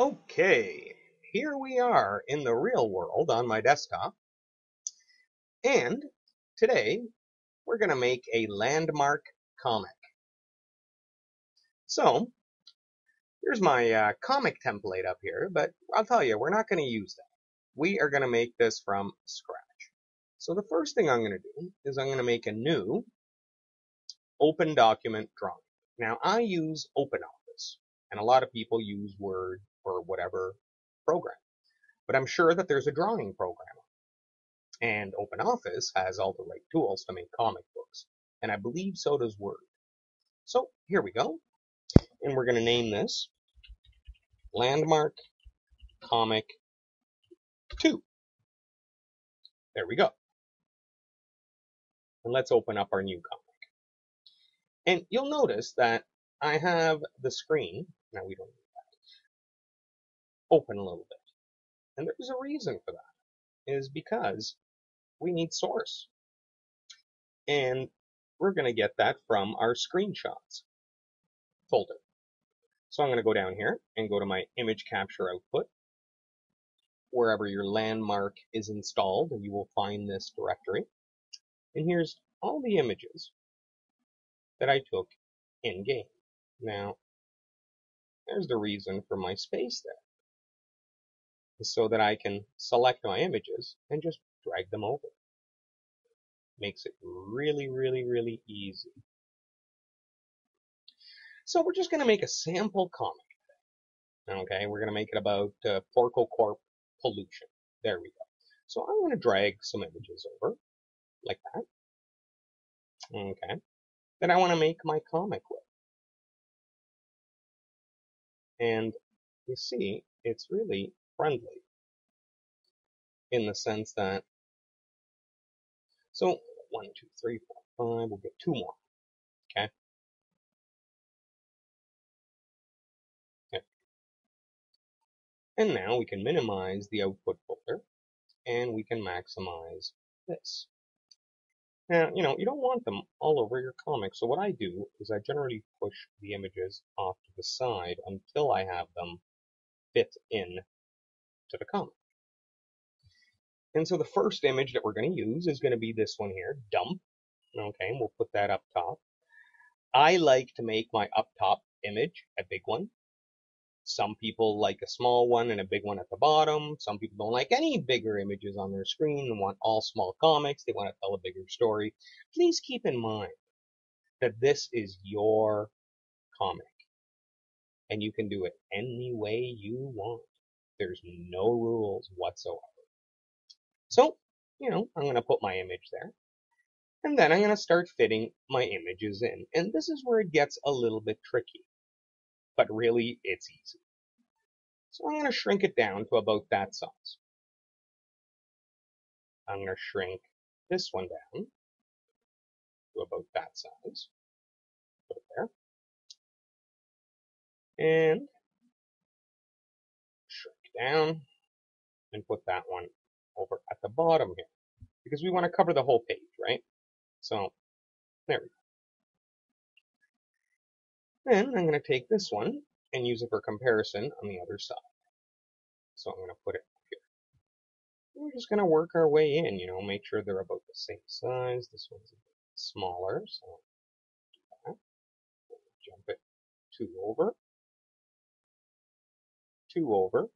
Okay, here we are in the real world on my desktop, and today we're going to make a landmark comic. So, here's my comic template up here, but I'll tell you, we're not going to use that. We are going to make this from scratch. So the first thing I'm going to do is I'm going to make a new open document drawing. Now, I use OpenOffice, and a lot of people use Word or whatever program, but I'm sure that there's a drawing program. And OpenOffice has all the right tools to make comic books. And I believe so does Word. So here we go. And we're going to name this Landmark Comic 2. There we go. And let's open up our new comic. And you'll notice that I have the screen, now we don't need that, open a little bit. And there's a reason for that, is because we need source. And we're going to get that from our screenshots folder. So I'm going to go down here and go to my image capture output. Wherever your landmark is installed, and you will find this directory. And here's all the images that I took in game. Now, there's the reason for my space there, so that I can select my images and just drag them over. Makes it really, really, really easy. So we're just going to make a sample comic. Okay, we're going to make it about Porco Corp pollution. There we go. So I'm going to drag some images over, like that. Okay. That I want to make my comic with. And you see, it's really friendly in the sense that, so 1, 2, 3, 4, 5, we'll get 2 more. Okay. Okay. And now we can minimize the output folder and we can maximize this. Now, you don't want them all over your comic. So what I do is I generally push the images off to the side until I have them fit in to the comic. And so the first image that we're going to use is going to be this one here, dump. Okay, and we'll put that up top. I like to make my up top image a big one. Some people like a small one and a big one at the bottom. Some people don't like any bigger images on their screen and want all small comics. They want to tell a bigger story. Please keep in mind that this is your comic and you can do it any way you want. There's no rules whatsoever. So, I'm going to put my image there. And then I'm going to start fitting my images in. And this is where it gets a little bit tricky. But really, it's easy. So I'm going to shrink it down to about that size. I'm going to shrink this one down to about that size. Put it there. And shrink down and put that one over at the bottom here. Because we want to cover the whole page, right? So, there we go. Then I'm going to take this one and use it for comparison on the other side. So I'm going to put it here. We're just going to work our way in, make sure they're about the same size. This one's a bit smaller, so do that. Jump it 2 over, 2 over.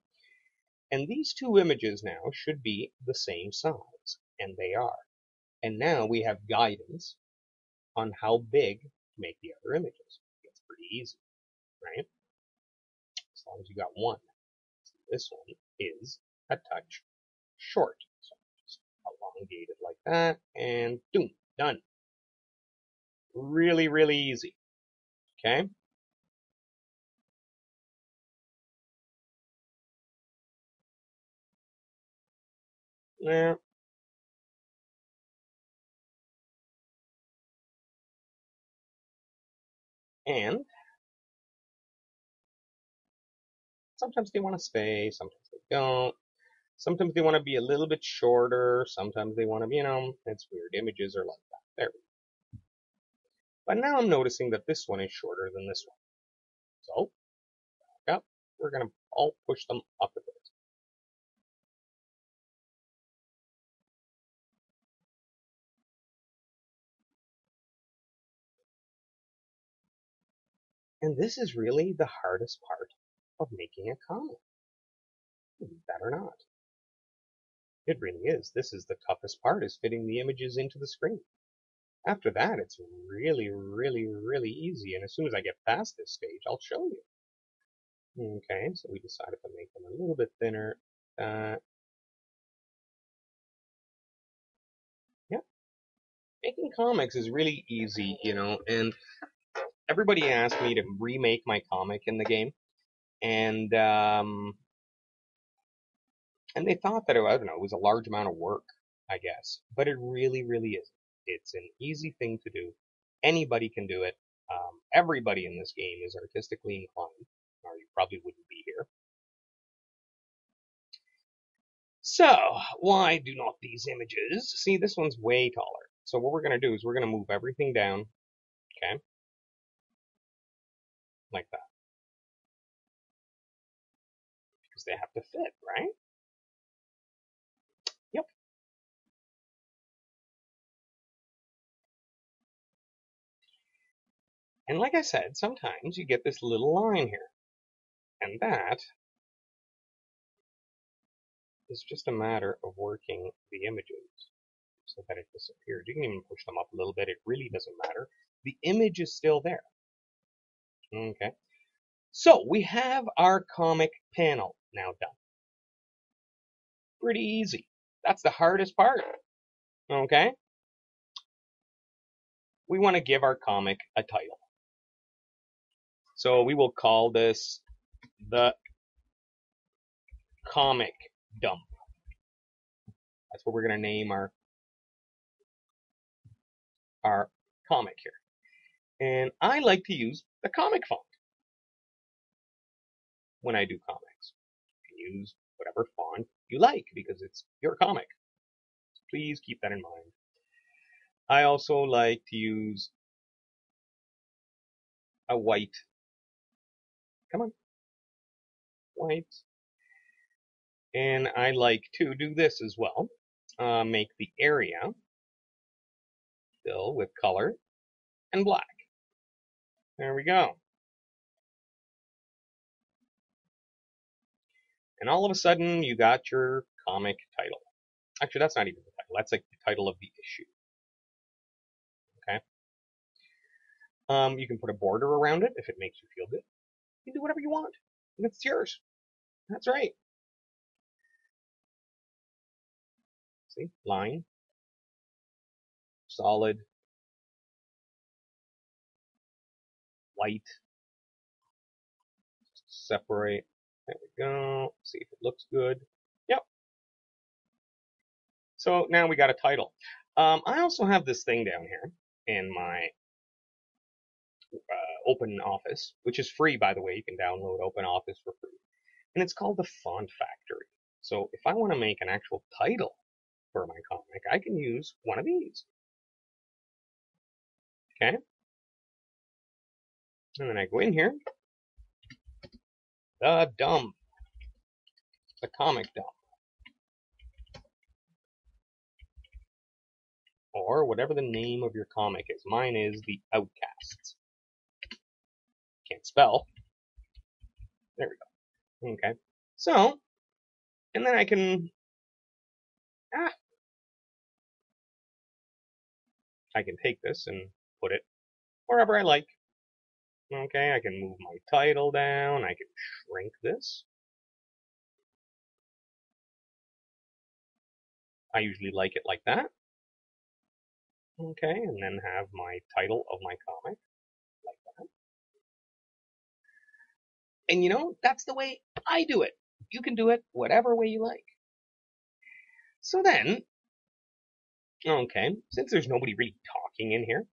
And these 2 images now should be the same size, and they are. And now we have guidance on how big to make the other images. It's pretty easy, right? As long as you got one. This one is a touch short. So just elongate it like that, and boom, done. Really, really easy. Okay? There. And sometimes they want to stay, sometimes they don't. Sometimes they want to be a little bit shorter, sometimes they want to, it's weird. Images are like that. There we go. But now I'm noticing that this one is shorter than this one. So, back up. We're going to I'll push them up a bit. And this is really the hardest part of making a comic. That or not. It really is. This is the toughest part, is fitting the images into the screen. After that, it's really, really, really easy. And as soon as I get past this stage, I'll show you. Okay, so we decided to make them a little bit thinner. Yeah, making comics is really easy, and everybody asked me to remake my comic in the game, and they thought that, I don't know, it was a large amount of work, I guess, but it really, really isn't. It's an easy thing to do. Anybody can do it. Everybody in this game is artistically inclined, or you probably wouldn't be here. So, why do not these images? See, this one's way taller. So what we're going to do is we're going to move everything down, okay, like that. Because they have to fit, right? Yep. And like I said, sometimes you get this little line here. And that is just a matter of working the images so that it disappears. You can even push them up a little bit. It really doesn't matter. The image is still there. Okay. So we have our comic panel now done. Pretty easy. That's the hardest part. Okay. We want to give our comic a title. So we will call this the comic dump. That's what we're going to name our comic here. And I like to use the comic font when I do comics. You can use whatever font you like because it's your comic. Please keep that in mind. I also like to use a white, white. And I like to do this as well. Make the area fill with color and black. There we go. And all of a sudden, you got your comic title. Actually, that's not even the title. That's like the title of the issue. Okay. You can put a border around it if it makes you feel good. You can do whatever you want. And it's yours. That's right. See? Line. Solid. White. Separate. There we go. See if it looks good. Yep. So now we got a title. I also have this thing down here in my Open Office, which is free, by the way. You can download Open Office for free. And it's called the Font Factory. So if I want to make an actual title for my comic, I can use one of these. Okay? And then I go in here. The dump. The comic dump. Or whatever the name of your comic is. Mine is The Outcasts. Can't spell. There we go. Okay. So, and then I can, I can take this and put it wherever I like. Okay, I can move my title down. I can shrink this. I usually like it like that. Okay, and then have my title of my comic like that. And that's the way I do it. You can do it whatever way you like. So then, okay, since there's nobody really talking in here,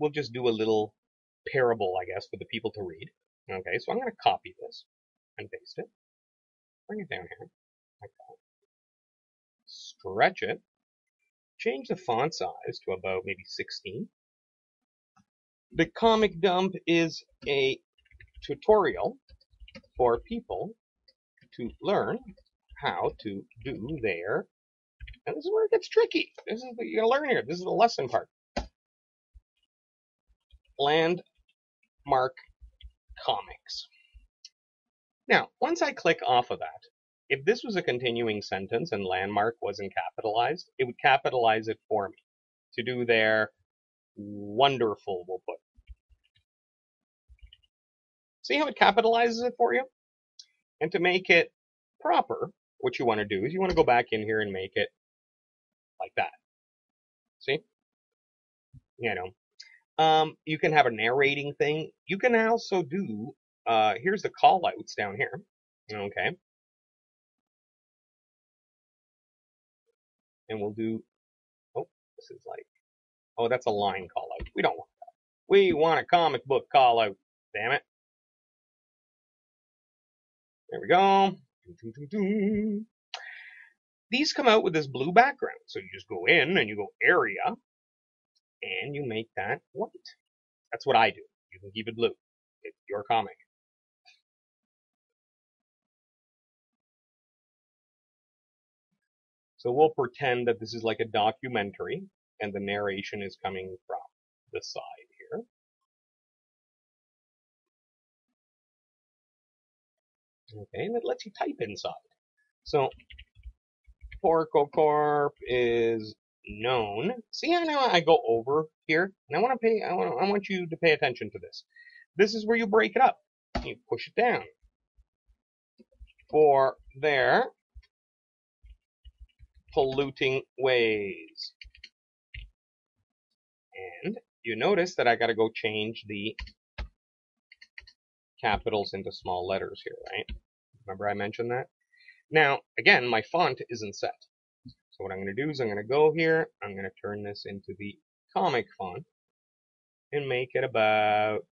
we'll just do a little parable, I guess, for the people to read. Okay, so I'm going to copy this and paste it. Bring it down here, like that. Stretch it. Change the font size to about maybe 16. The comic dump is a tutorial for people to learn how to do their, and this is where it gets tricky. This is what you gotta learn here. This is the lesson part. Landmark comics. Now, once I click off of that, if this was a continuing sentence and landmark wasn't capitalized, it would capitalize it for me to do their wonderful, we'll put. See how it capitalizes it for you? And to make it proper, what you want to do is you want to go back in here and make it like that. See? You know. You can have a narrating thing. You can also do, here's the call outs down here. Okay. And we'll do, oh, this is like, oh, that's a line call out. We don't want that. We want a comic book call out. Damn it. There we go. These come out with this blue background. So you just go in and you go area and you make that white. That's what I do. You can keep it blue. It's your comic. So we'll pretend that this is like a documentary and the narration is coming from the side here. Okay, and it lets you type inside. So Porco Corp is known. See how now I go over here? And I want you to pay attention to this. This is where you break it up. You push it down. For their polluting ways. And you notice that I got to go change the capitals into small letters here, right? Remember I mentioned that? Now, again, my font isn't set. So what I'm going to do is I'm going to go here, I'm going to turn this into the comic font and make it about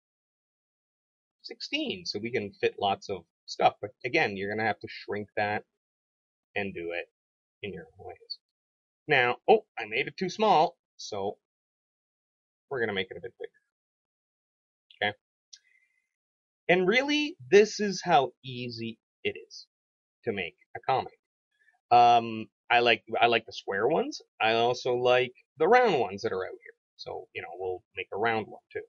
16 so we can fit lots of stuff. But again, you're going to have to shrink that and do it in your own ways. Now, oh, I made it too small, so we're going to make it a bit bigger. Okay? And really, this is how easy it is to make a comic. I like the square ones. I also like the round ones that are out here. So, you know, we'll make a round one too.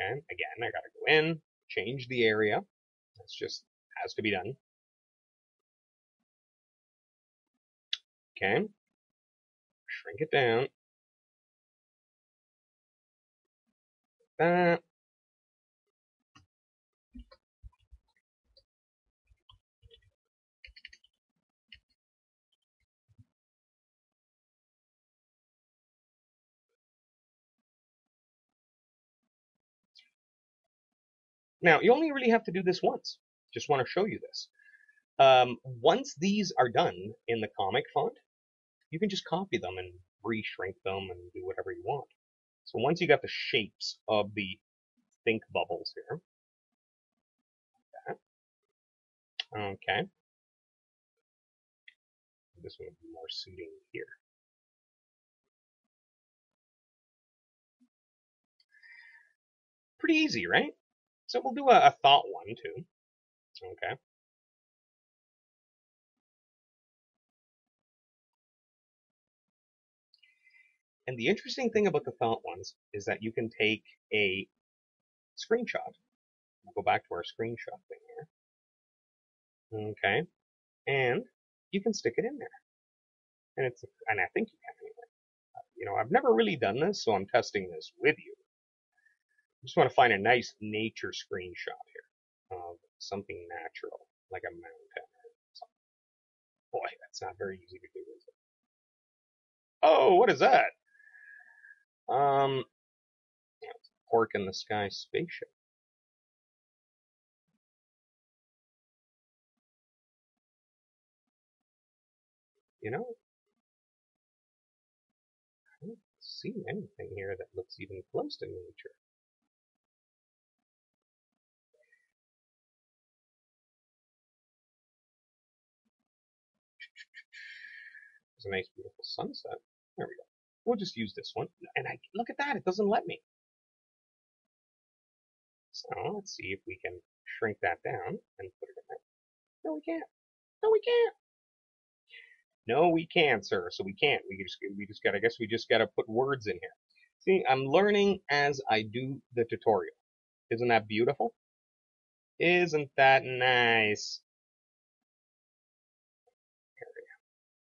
Okay, again, I gotta go in, change the area. That's just has to be done. Okay, shrink it down. That. Now, you only really have to do this once. Just want to show you this. Once these are done in the comic font, you can just copy them and re-shrink them and do whatever you want. So once you got the shapes of the think bubbles here, okay, this one would be more suiting here. Pretty easy, right? So we'll do a thought one too. Okay. And the interesting thing about the thought ones is that you can take a screenshot. We'll go back to our screenshot thing here. Okay. And you can stick it in there. And I think you can anyway. You know, I've never really done this, so I'm testing this with you. I just want to find a nice nature screenshot here of something natural, like a mountain or something. Boy, that's not very easy to do, is it? Oh, what is that? Pork in the Sky spaceship. You know, I don't see anything here that looks even close to nature. It's a nice, beautiful sunset. There we go. We'll just use this one. And look at that, it doesn't let me. So let's see if we can shrink that down and put it in there. No, we can't. No, we can't. No, we can't, sir. So we can't. I guess we just gotta put words in here. See, I'm learning as I do the tutorial. Isn't that beautiful? Isn't that nice?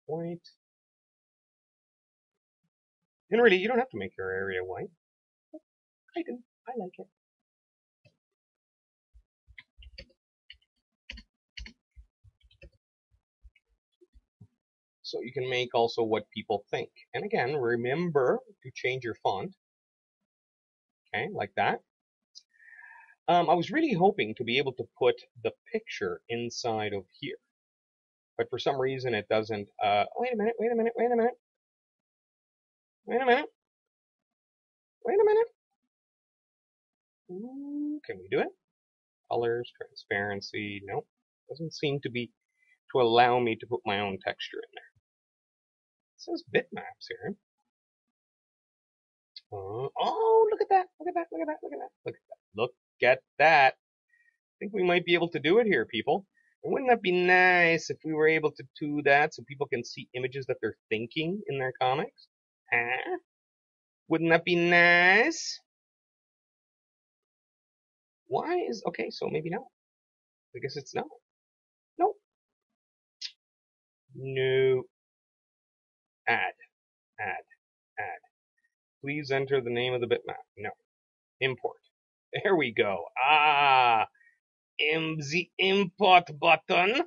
White. And really, you don't have to make your area white. I do. I like it. So you can make also what people think. And again, remember to change your font. Okay, like that. I was really hoping to be able to put the picture inside of here. But for some reason it doesn't. Wait a minute, wait a minute, wait a minute. Wait a minute. Wait a minute. Ooh, can we do it? Colors, transparency, nope. Doesn't seem to be to allow me to put my own texture in there. It says bitmaps here. Oh, look at that, look at that, look at that, look at that, look at that. Look at that. I think we might be able to do it here, people. And wouldn't that be nice if we were able to do that so people can see images that they're thinking in their comics? Huh? Wouldn't that be nice? Why is, okay, so maybe no. I guess it's no. Nope. No. Add, add, add. Please enter the name of the bitmap. No. Import. There we go. Ah, in the import button,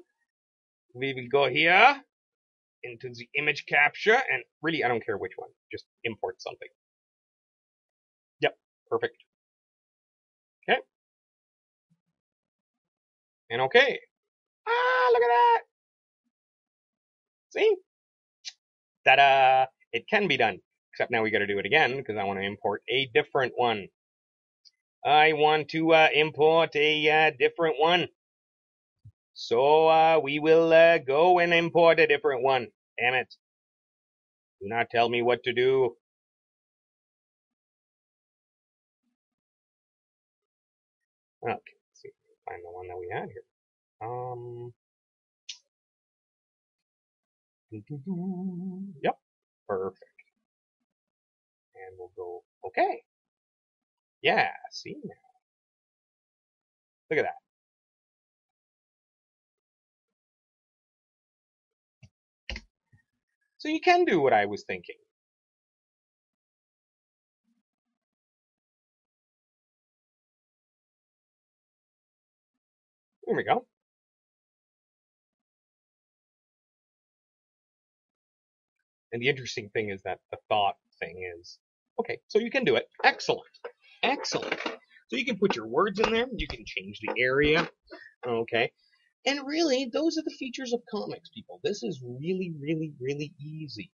we will go here into the image capture, and really, I don't care which one. Just import something. Yep, perfect. Okay. And okay. Ah, look at that. See? Ta-da! It can be done. Except now we got to do it again because I want to import a different one. I want to import a different one. So we will go and import a different one. Damn it. Do not tell me what to do. Okay, let's see if we can find the one that we had here. Yep, perfect. And we'll go, okay. Yeah, see now. Look at that. So you can do what I was thinking. There we go. And the interesting thing is that the thought thing is, okay, so you can do it. Excellent. Excellent. So you can put your words in there. You can change the area. Okay. And really, those are the features of comics, people. This is really, really, really easy.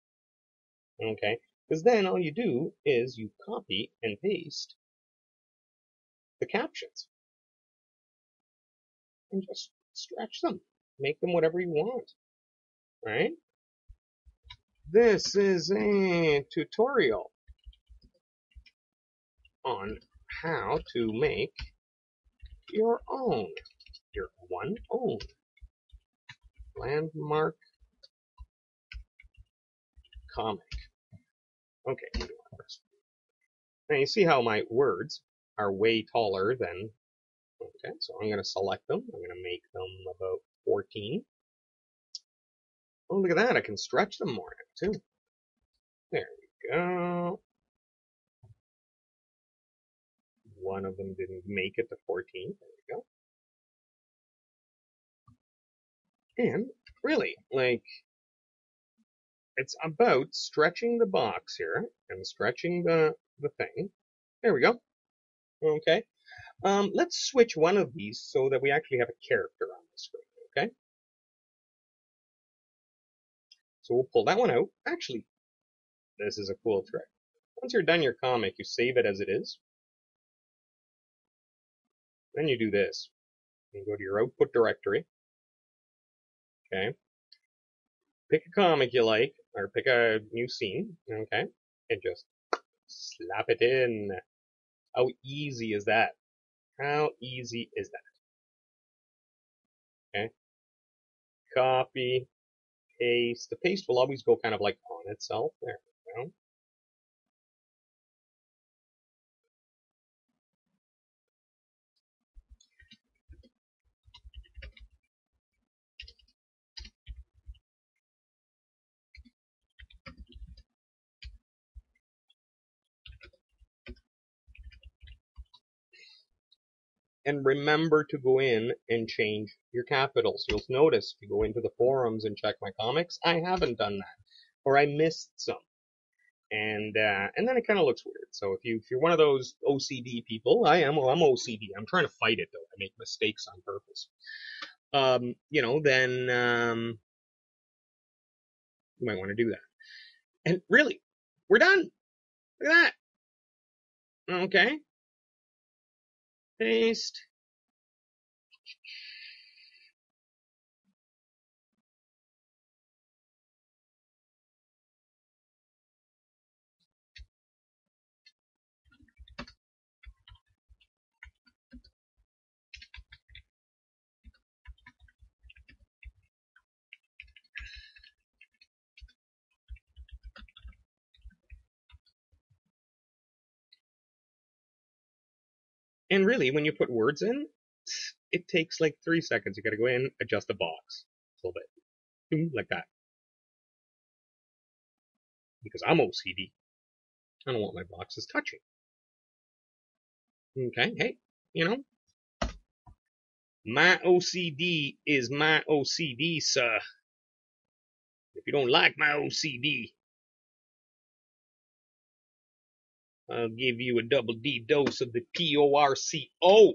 Okay. Because then all you do is you copy and paste the captions and just stretch them. Make them whatever you want. Right? This is a tutorial on how to make your own, your own landmark comic. Okay, now you see how my words are way taller than, okay, so I'm going to select them. I'm going to make them about 14. Oh, look at that. I can stretch them more now, too. There we go. One of them didn't make it to 14. There we go. And really, like, it's about stretching the box here and stretching the thing. There we go. Okay. Let's switch one of these so that we actually have a character on the screen. Okay. So we'll pull that one out. Actually, this is a cool trick. Once you're done your comic, you save it as it is. Then you do this. You go to your output directory. Okay. Pick a comic you like, or pick a new scene. Okay. And just slap it in. How easy is that? How easy is that? copy, paste. The paste will always go kind of like on itself. There we go. And remember to go in and change your capitals. You'll notice if you go into the forums and check my comics, I haven't done that, or I missed some, and then it kind of looks weird. So if you're one of those OCD people, I am. Well, I'm OCD. I'm trying to fight it though. I make mistakes on purpose. Then you might want to do that. And really, we're done. Look at that. Okay. Paste. And really, when you put words in, it takes like 3 seconds. You got to go in, adjust the box a little bit, like that. Because I'm OCD. I don't want my boxes touching. Okay, hey, my OCD is my OCD, sir. If you don't like my OCD, I'll give you a double D dose of the PORCO.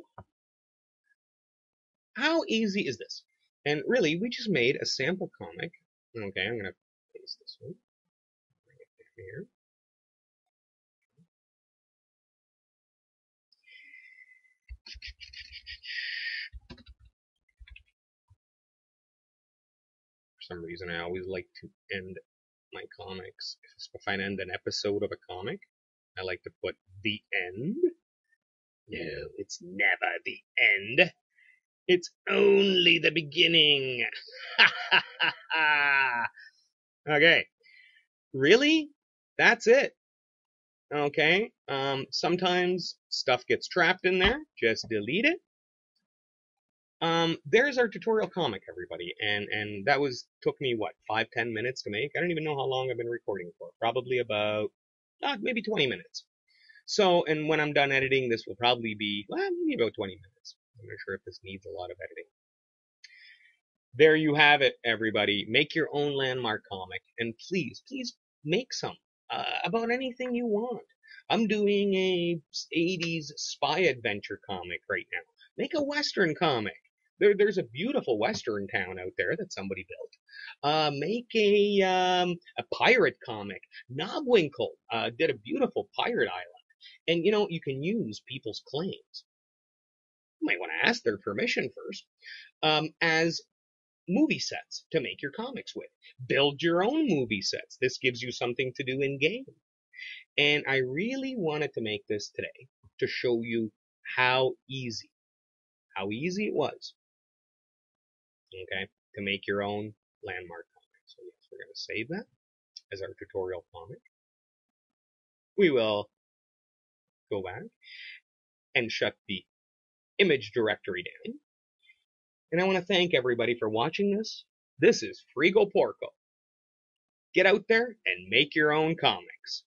How easy is this? And really, we just made a sample comic. Okay, I'm going to paste this one. Bring it here. For some reason, I always like to end my comics. If I end an episode of a comic, I like to put the end. No, it's never the end. It's only the beginning. Ha ha ha ha. Okay. Really? That's it. Okay. Sometimes stuff gets trapped in there. Just delete it. There's our tutorial comic, everybody, and that took me what 5-10 minutes to make. I don't even know how long I've been recording for. Probably about maybe 20 minutes. So, and when I'm done editing, this will probably be maybe about 20 minutes. I'm not sure if this needs a lot of editing. There you have it, everybody. Make your own landmark comic, and please make some about anything you want. I'm doing a 80s spy adventure comic right now. Make a Western comic. There's a beautiful Western town out there that somebody built. Make a pirate comic. Knobwinkle did a beautiful pirate island. And you can use people's claims. You might want to ask their permission first. As movie sets to make your comics with. Build your own movie sets. This gives you something to do in game. And I really wanted to make this today to show you how easy it was, okay, to make your own landmark comic. So yes, we're going to save that as our tutorial comic. We will go back and shut the image directory down. And I want to thank everybody for watching this. This is Frigo Porco. Get out there and make your own comics.